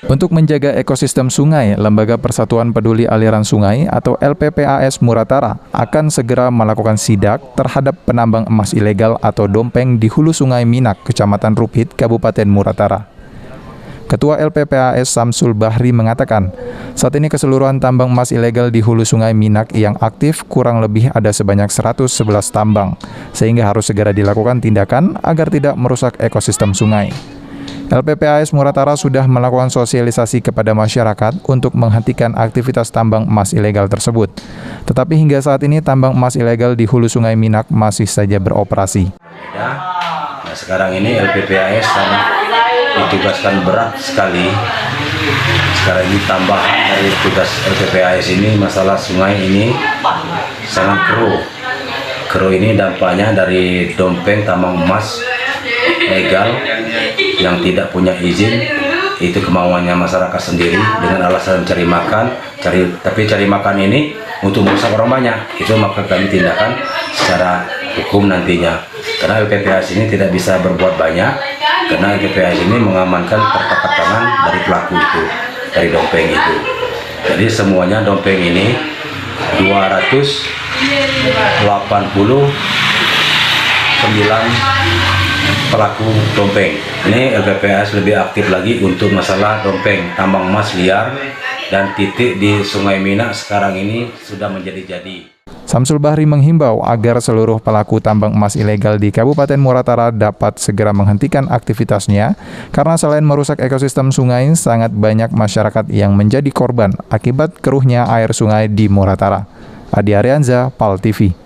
Untuk menjaga ekosistem sungai, Lembaga Persatuan Peduli Aliran Sungai atau LPPAS Muratara akan segera melakukan sidak terhadap penambang emas ilegal atau dompeng di hulu Sungai Minak, Kecamatan Ruphit, Kabupaten Muratara. Ketua LPPAS Samsul Bahri mengatakan, saat ini keseluruhan tambang emas ilegal di hulu Sungai Minak yang aktif kurang lebih ada sebanyak 111 tambang, sehingga harus segera dilakukan tindakan agar tidak merusak ekosistem sungai. LPPAS Muratara sudah melakukan sosialisasi kepada masyarakat untuk menghentikan aktivitas tambang emas ilegal tersebut. Tetapi hingga saat ini tambang emas ilegal di hulu Sungai Minak masih saja beroperasi. Nah, sekarang ini LPPAS sangat ditugaskan berat sekali. Sekarang ini tambahan dari tugas LPPAS ini, masalah sungai ini sangat keruh. Keruh ini dampaknya dari dompeng tambang emas legal yang tidak punya izin, itu kemauannya masyarakat sendiri dengan alasan cari makan, tapi cari makan ini untuk merusak orang banyak, itu maka kami tindakan secara hukum nantinya. Karena LPPAS ini tidak bisa berbuat banyak, karena LPPAS ini mengamankan tertangkap tangan dari pelaku itu, dari dompeng itu. Jadi semuanya dompeng ini 289 pelaku dompeng. Ini LPPAS lebih aktif lagi untuk masalah dompeng tambang emas liar dan titik di Sungai Minak sekarang ini sudah menjadi-jadi. Samsul Bahri menghimbau agar seluruh pelaku tambang emas ilegal di Kabupaten Muratara dapat segera menghentikan aktivitasnya karena selain merusak ekosistem sungai, sangat banyak masyarakat yang menjadi korban akibat keruhnya air sungai di Muratara. Adi Arianza, PAL TV.